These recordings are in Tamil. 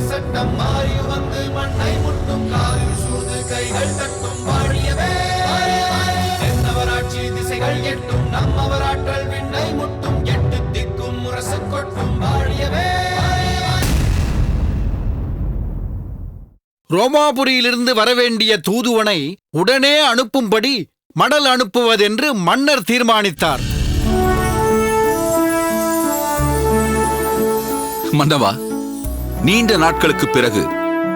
சட்டம் மாறி வந்து மண்ணை முட்டும் காலில் சூழ்ந்து கைகள் தட்டும் வாழியவே தென்னவராட்சி திசைகள் எட்டும் நம்மவராற்றல் விண்ணை முட்டும் எட்டு திக்கும் முரசு கொட்டும் வாழியவே. ரோமாபுரியிலிருந்து வரவேண்டிய தூதுவனை உடனே அனுப்பும்படி மடல் அனுப்புவதென்று மன்னர் தீர்மானித்தார். மன்னவா, நீண்ட நாட்களுக்கு பிறகு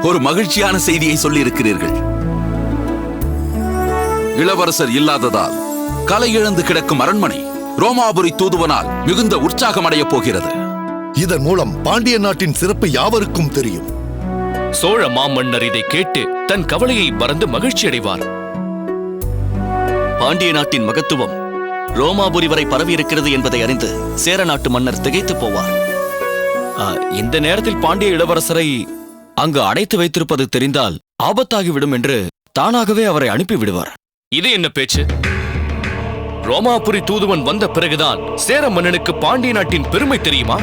ஒரு மகிழ்ச்சியான செய்தியை சொல்லியிருக்கிறீர்கள். இளவரசர் இல்லாததால் கலை இழந்து கிடக்கும் அரண்மனை ரோமாபுரி தூதுவனால் மிகுந்த உற்சாகமடையப் போகிறது. இதன் மூலம் பாண்டிய நாட்டின் சிறப்பு யாவருக்கும் தெரியும். சோழ மாமன்னர் இதை கேட்டு தன் கவலையை மறந்து மகிழ்ச்சி அடைவார். பாண்டிய நாட்டின் மகத்துவம் ரோமாபுரி வரை பரவியிருக்கிறது என்பதை அறிந்து சேர நாட்டு மன்னர் திகைத்து போவார். இந்த நேரத்தில் பாண்டிய இளவரசரை அங்கு அடைத்து வைத்திருப்பது தெரிந்தால் ஆபத்தாகிவிடும் என்று தானாகவே அவரை அனுப்பிவிடுவார். இது என்ன பேச்சு? ரோமாபுரி தூதுவன் வந்த பிறகுதான் சேர மன்னனுக்கு பாண்டிய நாட்டின் பெருமை தெரியுமா?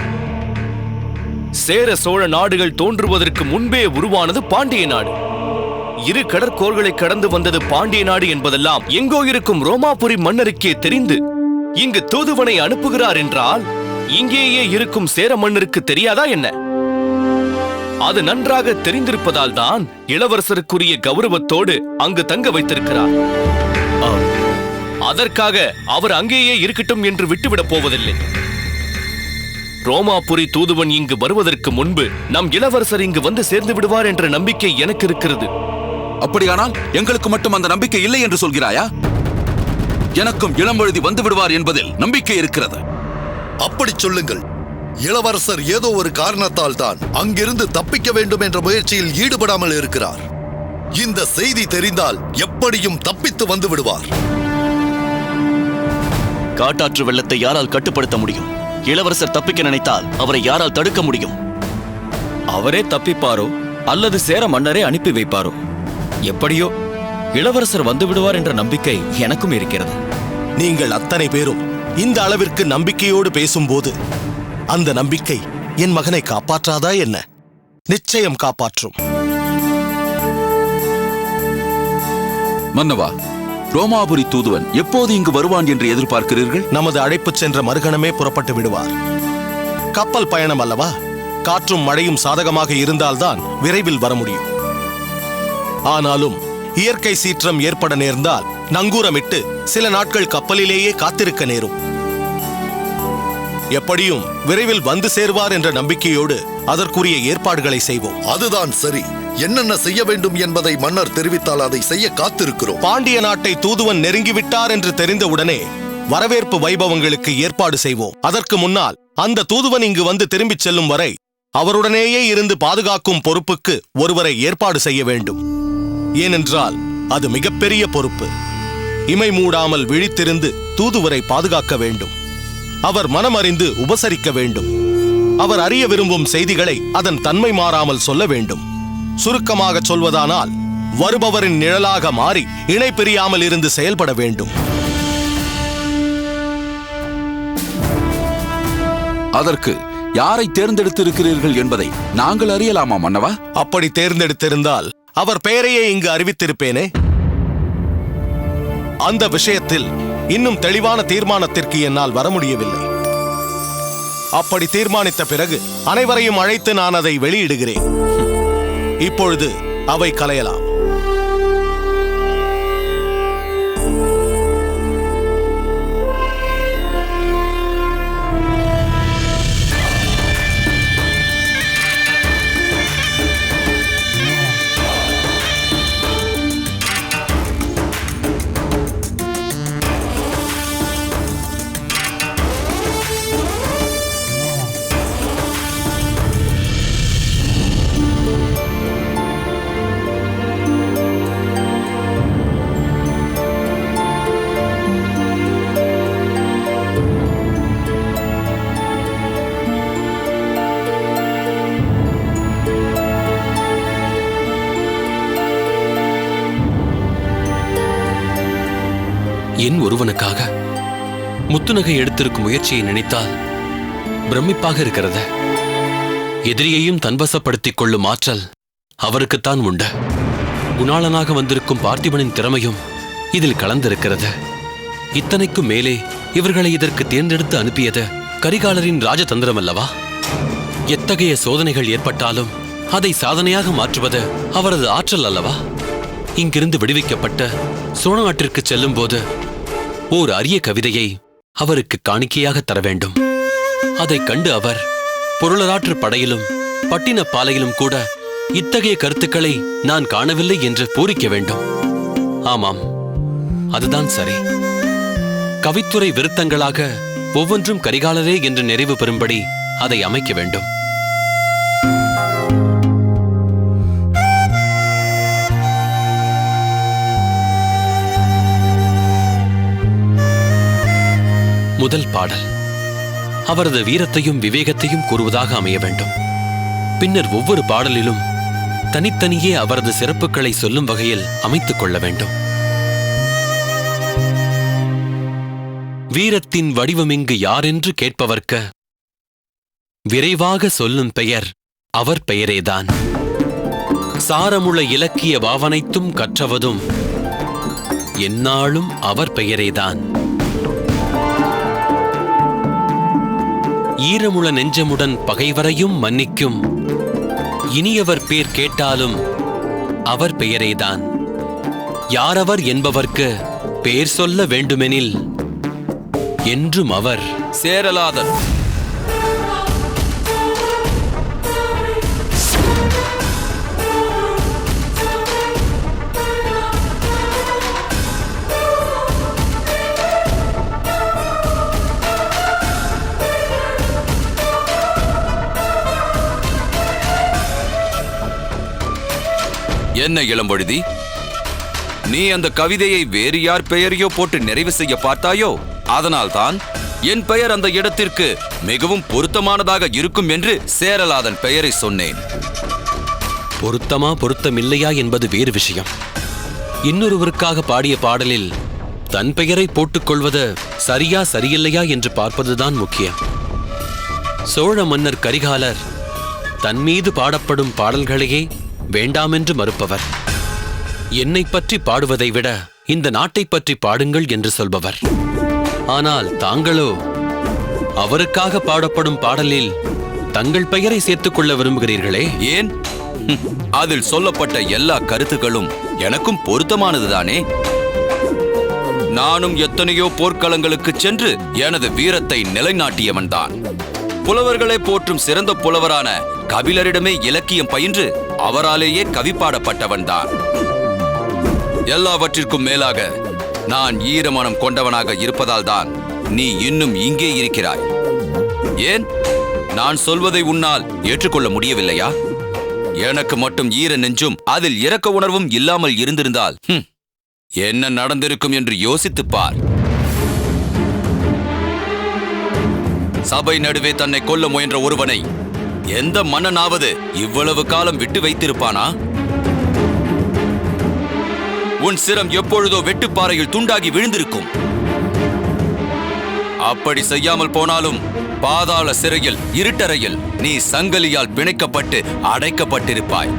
சேர சோழ நாடுகள் தோன்றுவதற்கு முன்பே உருவானது பாண்டிய நாடு. இரு கடற்கோள்களை கடந்து வந்தது பாண்டிய நாடு என்பதெல்லாம் எங்கோ இருக்கும் ரோமாபுரி மன்னருக்கே தெரிந்து இங்கு தூதுவனை அனுப்புகிறார் என்றால் இங்கேயே இருக்கும் சேர மன்னருக்கு தெரியாதா என்ன? அது நன்றாக தெரிந்திருப்பதால் தான் இளவரசருக்குரிய கௌரவத்தோடு அங்கு தங்க வைத்திருக்கிறார். அதற்காக அவர் அங்கேயே இருக்கட்டும் என்று விட்டுவிடப் போவதில்லை. ரோமாபுரி தூதுவன் இங்கு வருவதற்கு முன்பு நம் இளவரசர் இங்கு வந்து சேர்ந்து விடுவார் என்ற நம்பிக்கை எனக்கு இருக்கிறது. அப்படியானால் எங்களுக்கு மட்டும் அந்த நம்பிக்கை இல்லை என்று சொல்கிறாயா? எனக்கும் இளம்பழுதி வந்து விடுவார் என்பதில் நம்பிக்கை இருக்கிறது. அப்படி சொல்லுங்கள். இளவரசர் ஏதோ ஒரு காரணத்தால் தான் அங்கிருந்து தப்பிக்க வேண்டும் என்ற முயற்சியில் ஈடுபடாமல் இருக்கிறார். இந்த செய்தி தெரிந்தால் எப்படியும் தப்பித்து வந்து விடுவார். காட்டாற்று வெள்ளத்தை யாரால் கட்டுப்படுத்த முடியும்? இளவரசர் தப்பிக்க நினைத்தால் அவரை யாரால் தடுக்க முடியும்? அவரே தப்பிப்பாரோ அல்லது சேர மன்னரே அனுப்பி வைப்பாரோ? எப்படியோ இளவரசர் வந்து விடுவார் என்ற நம்பிக்கை எனக்கும் இருக்கிறது. நீங்கள் அத்தனை பேரும் இந்த அளவிற்கு நம்பிக்கையோடு பேசும்போது அந்த நம்பிக்கை என் மகனை காப்பாற்றாதா என்ன? நிச்சயம் காப்பாற்றும். மன்னவா, ரோமாபுரி தூதுவன் எப்போது இங்கு வருவான் என்று எதிர்பார்க்கிறீர்கள்? நமது அழைப்பு சென்ற மறுகணமே புறப்பட்டு விடுவார். கப்பல் பயணம் அல்லவா? காற்றும் மழையும் சாதகமாக இருந்தால்தான் விரைவில் வர முடியும். ஆனாலும் இயற்கை சீற்றம் ஏற்பட நேர்ந்தால் நங்கூரமிட்டு சில நாட்கள் கப்பலிலேயே காத்திருக்க நேரும். எப்படியும் விரைவில் வந்து சேர்வார் என்ற நம்பிக்கையோடு அதற்குரிய ஏற்பாடுகளை செய்வோம். அதுதான் சரி. என்னென்ன செய்ய வேண்டும் என்பதை மன்னர் தெரிவித்தால் அதை செய்ய காத்திருக்கிறோம். பாண்டிய நாட்டை தூதுவன் நெருங்கிவிட்டார் என்று தெரிந்தவுடனே வரவேற்பு வைபவங்களுக்கு ஏற்பாடு செய்வோம். அதற்கு முன்னால் அந்த தூதுவன் இங்கு வந்து திரும்பிச் செல்லும் வரை அவருடனேயே இருந்து பாதுகாக்கும் பொறுப்புக்கு ஒருவரை ஏற்பாடு செய்ய வேண்டும். ஏனென்றால் அது மிகப்பெரிய பொறுப்பு. இமை மூடாமல் விழித்திருந்து தூதுவரை பாதுகாக்க வேண்டும். அவர் மனமறிந்து உபசரிக்க வேண்டும். அவர் அறிய விரும்பும் செய்திகளை அதன் தன்மை மாறாமல் சொல்ல வேண்டும். சுருக்கமாக சொல்வதானால் வருபவரின் நிழலாக மாறி இணை பிரியாமல் இருந்து செயல்பட வேண்டும். அதற்கு யாரை தேர்ந்தெடுத்திருக்கிறீர்கள் என்பதை நாங்கள் அறியலாமா மன்னவா? அப்படி தேர்ந்தெடுத்திருந்தால் அவர் பெயரையே இங்கு அறிவித்திருப்பேனே. அந்த விஷயத்தில் இன்னும் தெளிவான தீர்மானத்திற்கு என்னால் வர முடியவில்லை. அப்படி தீர்மானித்த பிறகு அனைவரையும் அழைத்து நான் அதை வெளியிடுகிறேன். இப்பொழுது அவை கலையலாம். என் ஒருவனுக்காக முத்துநகை எடுத்திருக்கும் முயற்சியை நினைத்தால் பிரமிப்பாக இருக்கிறது. எதிரியையும் தன்வசப்படுத்திக் கொள்ளும் ஆற்றல் அவருக்குத்தான் உண்டு. குணாளனாக வந்திருக்கும் பார்த்திபனின் திறமையும் இதில் கலந்திருக்கிறது. இத்தனைக்கும் மேலே இவர்களை இதற்கு தேர்ந்தெடுத்து அனுப்பியது கரிகாலரின் ராஜதந்திரம் அல்லவா? எத்தகைய சோதனைகள் ஏற்பட்டாலும் அதை சாதனையாக மாற்றுவது அவரது ஆற்றல் அல்லவா? இங்கிருந்து விடுவிக்கப்பட்ட சோழ நாட்டிற்கு செல்லும் போது ஓர் அரிய கவிதையை அவருக்கு காணிக்கையாக தர வேண்டும். அதைக் கண்டு அவர் பொருளராற்று படையிலும் பட்டினப்பாலையிலும் கூட இத்தகைய கருத்துக்களை நான் காணவில்லை என்று பூரிக்க வேண்டும். ஆமாம், அதுதான் சரி. கவித்துறை விருத்தங்களாக ஒவ்வொன்றும் கரிகாலரே என்று நிறைவு பெறும்படி அதை அமைக்க வேண்டும். முதல் பாடல் அவரது வீரத்தையும் விவேகத்தையும் கூறுவதாக அமைய வேண்டும். பின்னர் ஒவ்வொரு பாடலிலும் தனித்தனியே அவரது சிறப்புகளை சொல்லும் வகையில் அமைத்துக் கொள்ள வேண்டும். வீரத்தின் வடிவமிங்கு யாரென்று கேட்பவர்க்க விரைவாக சொல்லும் பெயர் அவர் பெயரேதான். சாரமுள இலக்கிய பாவனைத்தும் கற்றவதும் எந்நாளும் அவர் பெயரேதான். ஈரமுள நெஞ்சமுடன் பகைவரையும் மன்னிக்கும் இனியவர் பேர் கேட்டாலும் அவர் பெயரேதான். யாரவர் என்பவர்க்கு பேர் சொல்ல வேண்டுமெனில் என்றும் அவர் சேரலாதன். என்ன இளம்பொழுதி, நீ அந்த கவிதையை வேறு யார் பெயரையோ போட்டு நிறைவு செய்ய பார்த்தாயோ? அதனால்தான் என் பெயர் அந்த இடத்திற்கு மிகவும் பொருத்தமானதாக இருக்கும் என்று சேரலாதன் பெயரை சொன்னேன். பொருத்தமா பொருத்தமில்லையா என்பது வேறு விஷயம். இன்னொருவருக்காக பாடிய பாடலில் தன் பெயரை போட்டுக்கொள்வது சரியா சரியில்லையா என்று பார்ப்பதுதான் முக்கியம். சோழ மன்னர் கரிகாலர் தன் மீது பாடப்படும் பாடல்களையே வேண்டாமென்று மறுப்பவர். என்னை பற்றி பாடுவதை விட இந்த நாட்டை பற்றி பாடுங்கள் என்று சொல்பவர். ஆனால் தாங்களோ அவருக்காக பாடப்படும் பாடலில் தங்கள் பெயரை சேர்த்துக் கொள்ள விரும்புகிறீர்களே, ஏன்? அதில் சொல்லப்பட்ட எல்லா கருத்துக்களும் எனக்கும் பொருத்தமானதுதானே. நானும் எத்தனையோ போர்க்களங்களுக்கு சென்று எனது வீரத்தை நிலைநாட்டியவன்தான். புலவர்களை போற்றும் சிறந்த புலவரான கபிலரிடமே இலக்கியம் பயின்று அவராலேயே கவி பாடப்பட்டவன்தான். எல்லாவற்றிற்கும் மேலாக நான் ஈரமனம் கொண்டவனாக இருப்பதால் தான் நீ இன்னும் இங்கே இருக்கிறாய். ஏன்? நான் சொல்வதை உன்னால் ஏற்றுக்கொள்ள முடியவில்லையா? எனக்கு மட்டும் ஈர நெஞ்சும் அதில் இரக்க உணர்வும் இல்லாமல் இருந்திருந்தால் என்ன நடந்திருக்கும் என்று யோசித்துப் பார். சபை நடுவே தன்னை கொல்ல முயன்ற ஒருவனை எந்த மன்னனாவது இவ்வளவு காலம் விட்டு வைத்திருப்பானா? உன் சிரம் எப்பொழுதோ வெட்டுப்பாறையில் துண்டாகி விழுந்திருக்கும். அப்படி செய்யாமல் போனாலும் பாதாள சிறையில் இருட்டறையில் நீ சங்கலியால் பிணைக்கப்பட்டு அடைக்கப்பட்டிருப்பாய்.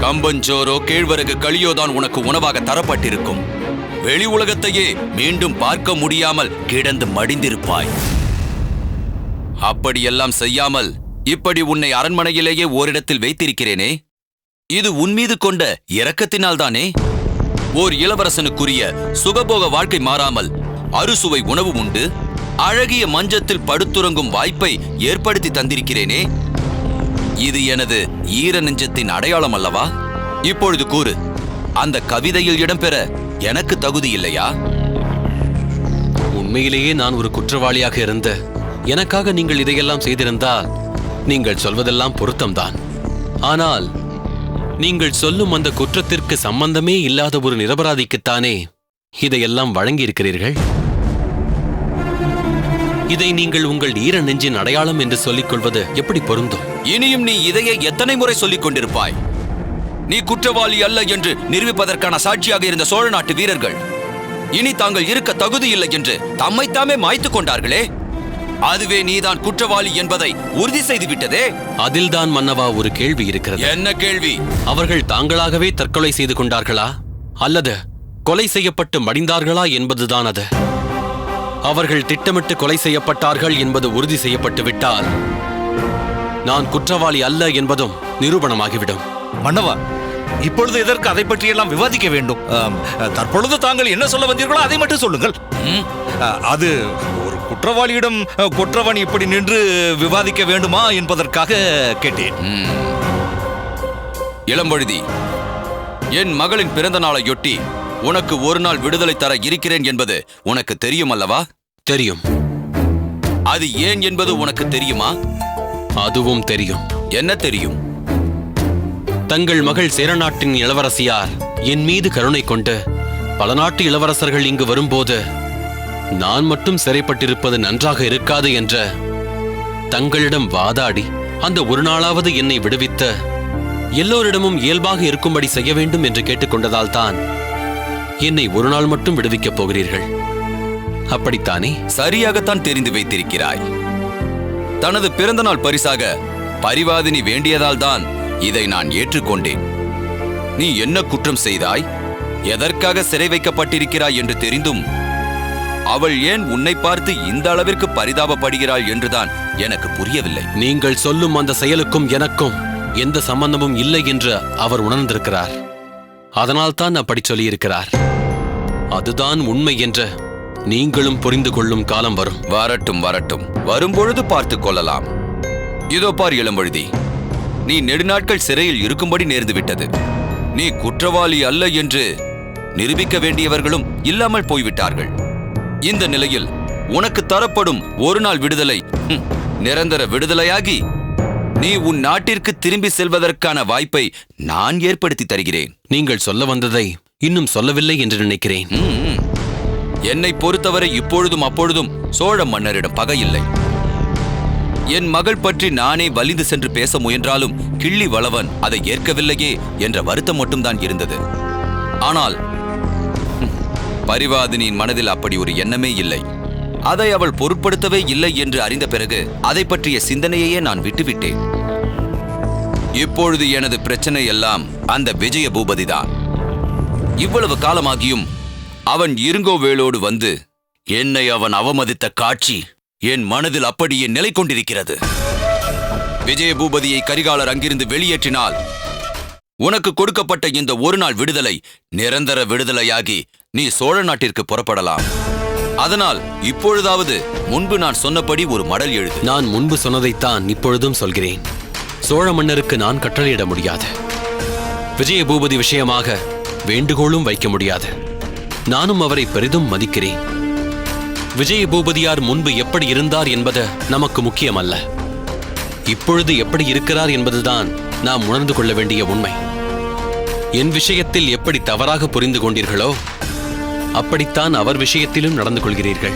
கம்பஞ்சோரோ கேழ்வரகு களியோதான் உனக்கு உணவாக தரப்பட்டிருக்கும். வெளி உலகத்தையே மீண்டும் பார்க்க முடியாமல் கிடந்து மடிந்திருப்பாய். அப்படியெல்லாம் செய்யாமல் இப்படி உன்னை அரண்மனையிலேயே ஓரிடத்தில் வைத்திருக்கிறேனே, இது உன்மீது கொண்ட இரக்கத்தினால்தானே. ஓர் இளவரசனுக்குரிய சுகபோக வாழ்க்கை மாறாமல் அறுசுவை உணவு உண்டு அழகிய மஞ்சத்தில் படுத்துறங்கும் வாய்ப்பை ஏற்படுத்தி தந்திருக்கிறேனே, இது எனது ஈர நெஞ்சத்தின் அடையாளம் அல்லவா? இப்பொழுது கூறு, அந்த கவிதையில் இடம்பெற எனக்கு தகுதி இல்லையா? உண்மையிலேயே நான் ஒரு குற்றவாளியாக இருந்த எனக்காக நீங்கள் இதையெல்லாம் செய்திருந்தால் நீங்கள் சொல்வதெல்லாம் பொருத்தம்தான். ஆனால் நீங்கள் சொல்லும் அந்த குற்றத்திற்கு சம்பந்தமே இல்லாத ஒரு நிரபராதிக்குத்தானே இதையெல்லாம் வழங்கியிருக்கிறீர்கள். இதை நீங்கள் உங்கள் ஈர நெஞ்சின் அடையாளம் என்று சொல்லிக் கொள்வது எப்படி பொருந்தும்? இனியும் நீ இதையே எத்தனை முறை சொல்லிக் கொண்டிருப்பாய்? நீ குற்றவாளி அல்ல என்று நிரூபிப்பதற்கான சாட்சியாக இருந்த சோழ நாட்டு வீரர்கள் இனி தாங்கள் இருக்க தகுதி இல்லை என்று தம்மைத்தாமே மாய்த்து கொண்டார்களே, அதுவே நீதான் குற்றவாளி என்பதை உறுதி செய்து விட்டதே. அதில்தான் மன்னவா ஒரு கேள்வி இருக்கிறது. என்ன கேள்வி? அவர்கள் தாங்களாகவே தற்கொலை செய்து கொண்டார்களா அல்லது கொலை செய்யப்பட்டு மடிந்தார்களா என்பதுதான் அது. அவர்கள் திட்டமிட்டு கொலை செய்யப்பட்டார்கள் என்பது உறுதி செய்யப்பட்டு விட்டால் நான் குற்றவாளி அல்ல என்பதும் நிரூபணமாகிவிடும். மன்னவா, இப்பொழுது எதற்கு அதை பற்றியெல்லாம் விவாதிக்க வேண்டும்? தற்பொழுது தாங்கள் என்ன சொல்ல வந்தீர்களோ அதை மட்டும் சொல்லுங்கள். அது ஒரு குற்றவாளியிடம் குற்றவாளி இப்படி நின்று விவாதிக்க வேண்டுமா என்பதற்காக கேட்டேன். இளம்பழுதி, என் மகளின் பிறந்த நாளையொட்டி உனக்கு ஒரு நாள் விடுதலை தர இருக்கிறேன் என்பது உனக்கு தெரியும் அல்லவா? தெரியும். அது ஏன் என்பது உனக்கு தெரியுமா? அதுவும் தெரியும். என்ன தெரியும்? தங்கள் மகள் சேரநாட்டின் இளவரசியார் என் மீது கருணை கொண்டு பல நாட்டு இளவரசர்கள் இங்கு வரும்போது நான் மட்டும் சிறைப்பட்டிருப்பது நன்றாக இருக்காது என்ற தங்களிடம் வாதாடி அந்த ஒரு நாளாவது என்னை விடுவித்த எல்லோரிடமும் இயல்பாக இருக்கும்படி செய்ய வேண்டும் என்று கேட்டுக்கொண்டதால் தான் என்னை ஒரு நாள் மட்டும் விடுவிக்கப் போகிறீர்கள். அப்படித்தானே? சரியாகத்தான் தெரிந்து வைத்திருக்கிறாய். தனது பிறந்தநாள் பரிசாக பரிவாதினி வேண்டியதால் தான் இதை நான் ஏற்றுக்கொண்டேன். நீ என்ன குற்றம் செய்தாய், எதற்காக சிறை வைக்கப்பட்டிருக்கிறாய் என்று தெரிந்தும் அவள் ஏன் உன்னை பார்த்து இந்த அளவிற்கு பரிதாபப்படுகிறாள் என்றுதான் எனக்கு புரியவில்லை. நீங்கள் சொல்லும் அந்த செயலுக்கும் எனக்கும் எந்த சம்பந்தமும் இல்லை என்று அவர் உணர்ந்திருக்கிறார். அதனால்தான் அப்படி சொல்லியிருக்கிறார். அதுதான் உண்மை என்று நீங்களும் புரிந்து கொள்ளும் காலம் வரும். வரட்டும் வரட்டும், வரும்பொழுது பார்த்துக் கொள்ளலாம். இதோ பார் இளம்பழுதி, நீ நெடுநாட்கள் சிறையில் இருக்கும்படி நேர்ந்து விட்டது. நீ குற்றவாளி அல்ல என்று நிரூபிக்க வேண்டியவர்களும் இல்லாமல் போய்விட்டார்கள். இந்த நிலையில் உனக்கு தரப்படும் ஒரு நாள் விடுதலை நிரந்தர விடுதலையாகி நீ உன் நாட்டிற்கு திரும்பி செல்வதற்கான வாய்ப்பை நான் ஏற்படுத்தி தருகிறேன். நீங்கள் சொல்ல வந்ததை இன்னும் சொல்லவில்லை என்று நினைக்கிறேன். என்னை பொறுத்தவரை இப்பொழுதும் அப்பொழுதும் சோழ மன்னரிடம் பகையில்லை. என் மகள் பற்றி நானே வலிந்து சென்று பேச முயன்றாலும் கிள்ளி வளவன் அதை ஏற்கவில்லையே என்ற வருத்தம் மட்டும்தான் இருந்தது. ஆனால் பரிவாதினியின் மனதில் அப்படி ஒரு எண்ணமே இல்லை. அதை அவள் பொருட்படுத்தவே இல்லை என்று அறிந்த பிறகு அதை பற்றிய சிந்தனையையே நான் விட்டுவிட்டேன். இப்பொழுது எனது பிரச்சனை எல்லாம் அந்த விஜய பூபதிதான். இவ்வளவு காலமாகியும் அவன் இருங்கோவேளோடு வந்து என்னை அவன் அவமதித்த காட்சி என் மனதில் அப்படியே நிலை கொண்டிருக்கிறது. விஜய பூபதியை கரிகாலர் அங்கிருந்து வெளியேற்றினால் உனக்கு கொடுக்கப்பட்ட இந்த ஒரு நாள் விடுதலை நிரந்தர விடுதலையாகி நீ சோழ நாட்டிற்கு புறப்படலாம். அதனால் இப்பொழுதாவது முன்பு நான் சொன்னபடி ஒரு மடல் எழுது. நான் முன்பு சொன்னதைத்தான் இப்பொழுதும் சொல்கிறேன். சோழ மன்னருக்கு நான் கட்டளையிட முடியாது. விஜய பூபதி விஷயமாக வேண்டுகோளும் வைக்க முடியாது. நானும் அவரை பெரிதும் மதிக்கிறேன். விஜய பூபதியார் முன்பு எப்படி இருந்தார் என்பது நமக்கு முக்கியமல்ல. இப்பொழுது எப்படி இருக்கிறார் என்பதுதான் நாம் உணர்ந்து கொள்ள வேண்டிய உண்மை. என் விஷயத்தில் எப்படி தவறாக புரிந்து கொண்டீர்களோ அப்படித்தான் அவர் விஷயத்திலும் நடந்து கொள்கிறீர்கள்.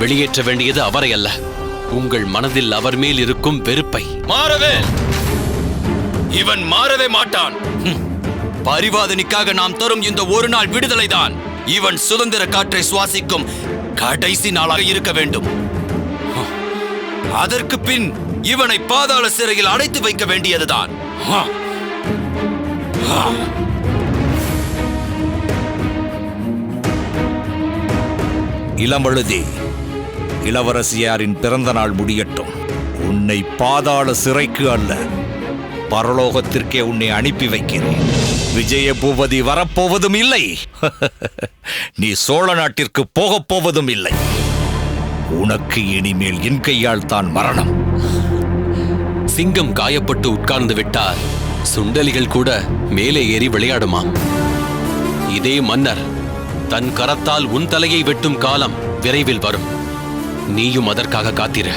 வெளியேற்ற வேண்டியது அவரை அல்ல, உங்கள் மனதில் அவர் மேல் இருக்கும் வெறுப்பை. மாறவே இவன் மாறவே மாட்டான். பரிவாதனிக்காக நாம் தரும் இந்த ஒரு நாள் விடுதலைதான் இவன் சுதந்திர காற்றை சுவாசிக்கும் கடைசி நாளாக இருக்க வேண்டும். அதற்கு பின் இவனை பாதாள சிறையில் அடைத்து வைக்க வேண்டியதுதான். இளம்பழுதி, இளவரசியாரின் பிறந்த நாள் முடியட்டும். உன்னை பாதாள சிறைக்கு அல்ல, பரலோகத்திற்கே உன்னை அனுப்பி வைக்கிறேன். விஜய பூபதி வரப்போவதும் இல்லை, நீ சோழ நாட்டிற்கு போகப் போவதும் இல்லை. உனக்கு இனிமேல் என் கையால் தான் மரணம். சிங்கம் காயப்பட்டு உட்கார்ந்து விட்டால் சுண்டலிகள் கூட மேலே ஏறி விளையாடுமாம். இதே மன்னர் தன் கரத்தால் உன் தலையை வெட்டும் காலம் விரைவில் வரும். நீயும் அதற்காக காத்திரு.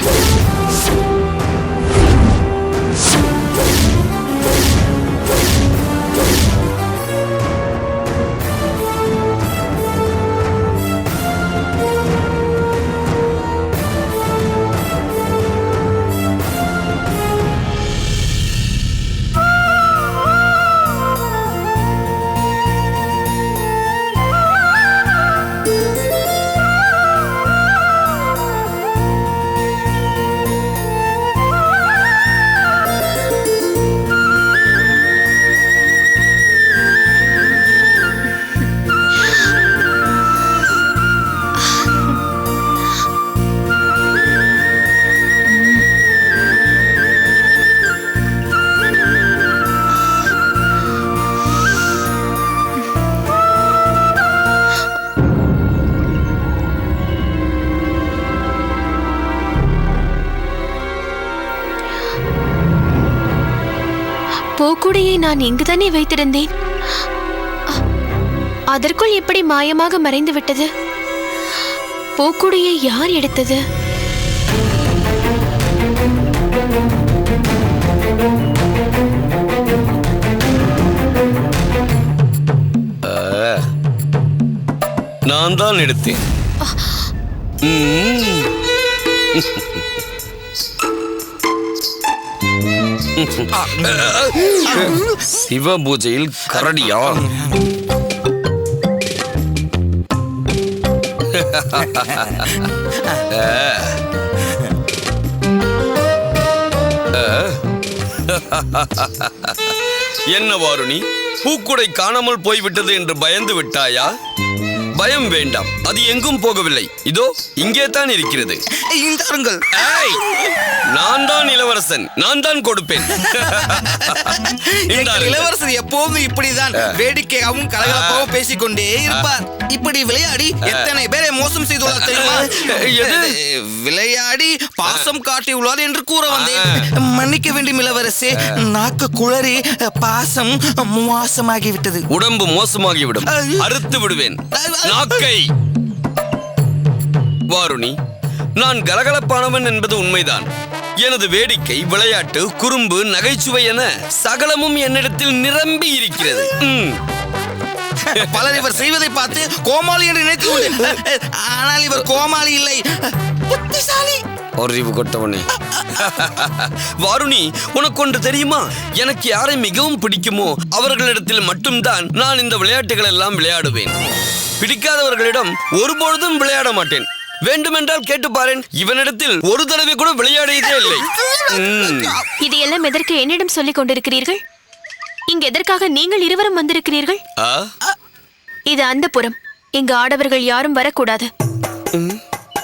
பூக்குடையை நான் இங்குதானே வைத்திருந்தேன். அதற்குள் எப்படி மாயமாக மறைந்து விட்டது? பூக்குடையை யார் எடுத்தது? நான் தான் எடுத்தேன். சிவ பூஜையில் கரடியா? என்ன வாருணி, பூக்குடை காணாமல் போய்விட்டது என்று பயந்து விட்டாயா? பயம் வேண்டாம், அது எங்கும் போகவில்லை. இதோ இங்கே தான் இருக்கிறது. நான் தான் இளவரசன், நான் தான் கொடுப்பேன். இளவரசர் எப்போதும் இப்படிதான் வேடிக்கையாகவும் கலகலப்பாகவும் பேசிக்கொண்டே இருப்பார். இப்படி விளையாடி எத்தனை பேரை மோசம் செய்துள்ளார் தெரியுமா? விளையாடி பாசம் காட்டியுள்ளார் என்று கூற வந்தேன். மன்னிக்க வேண்டும் இளவரசே, நாக்கு குளறி பாசம் மோசமாகிவிட்டது. உடம்பு மோசமாகிவிடும், அறுத்து விடுவேன் நாக்கை. வாருணி, நான் கலகலப்பானவன் என்பது உண்மைதான். எனது வேடிக்கை, விளையாட்டு, குறும்பு, நகைச்சுவை என சகலமும் என்னிடத்தில் நிரம்பி இருக்கிறது. பலர் இவர் செய்வதை பார்த்து கோமாளி என்று நினைத்து, ஆனால் இவர் கோமாளி இல்லை, புத்திசாலி. அறிவு கொட்டவனே. வாருணி, உனக்கு ஒன்று தெரியுமா? எனக்கு யாரை மிகவும் பிடிக்குமோ அவர்களிடத்தில் மட்டும்தான் நான் இந்த விளையாட்டுகள் எல்லாம் விளையாடுவேன். பிடிக்காதவர்களிடம் ஒருபொழுதும் விளையாட மாட்டேன். வேண்டுமென்றால் கேட்டு பாருன், இவனிடத்தில் ஒரு தடவை கூட விளையாடியதே இல்லை. இது எல்லாம் எதற்கு என்னிடம் சொல்லிக் கொண்டிருக்கிறீர்கள்? இங்கு எதற்காக நீங்கள் இருவரும் வந்திருக்கிறீர்கள்? இது அந்தப்புறம். இங்கு ஆடவர்கள் யாரும் வரக்கூடாது.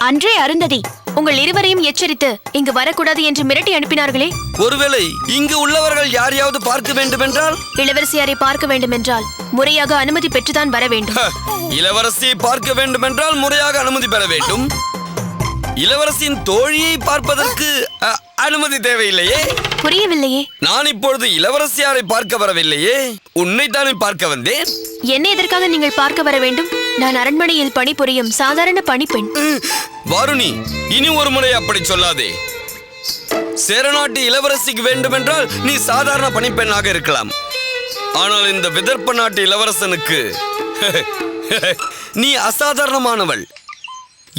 அன்றே அருந்ததி உங்கள் இருவரையும் எச்சரித்து இங்கு வரக்கூடாது என்று மிரட்டி அனுப்பினார்களே. ஒருவேளை இங்கு உள்ளவர்கள் யாரையாவது பார்க்க வேண்டும் என்றால்? இளவரசியாரை பார்க்க வேண்டும் என்றால் முறையாக அனுமதி பெற்றுதான் வர வேண்டும். இளவரசியை பார்க்க வேண்டும் என்றால் முறையாக அனுமதி பெற வேண்டும். இளவரசியின் தோழியை பார்ப்பதற்கு அனுமதி தேவையில்லையே. புரியவில்லையே. நான் இப்பொழுது இளவரசியாரை பார்க்க வரவில்லையே, உன்னைத்தானே பார்க்க வந்தேன். என்ன எதற்காக நீங்கள் பார்க்க வர வேண்டும்? நான் அரண்மனையில் பணிபுரியும் சாதாரண பணிப்பெண். வாருணி, இனி ஒரு முறை அப்படி சொல்லாதே. சேரநாட்டு இளவரசிக்கு வேண்டுமென்றால் நீ சாதாரண பணிப்பெண்ணாக இருக்கலாம். ஆனால் இந்த விதர்ப்ப நாட்டு இளவரசனுக்கு நீ அசாதாரணமானவள்.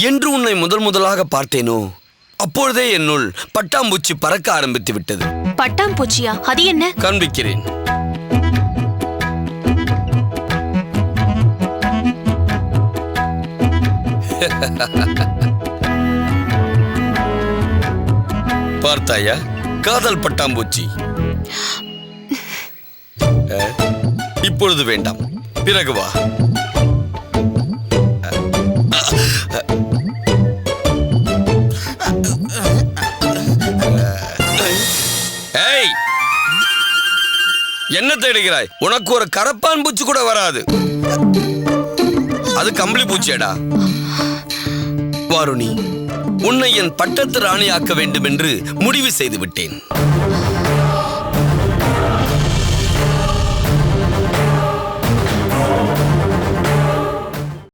என்று உன்னை முதலாக பார்த்தேனோ அப்பொழுதே என்னுள் பட்டாம்பூச்சி பறக்க ஆரம்பித்து விட்டது. பட்டாம்பூச்சியா? அது என்ன? காண்பிக்கிறேன். பார்த்தாயா, காதல் பட்டாம்பூச்சி. இப்பொழுது வேண்டாம், பிறகு வா. என்ன தேடுகிறாய்? உனக்கு ஒரு கரப்பான் பூச்சி கூட வராது. அது கம்பளி பூச்சியடா. வாருணி, உன்னை என் பட்டத்து ராணியாக்க வேண்டும் என்று முடிவு செய்து விட்டேன்.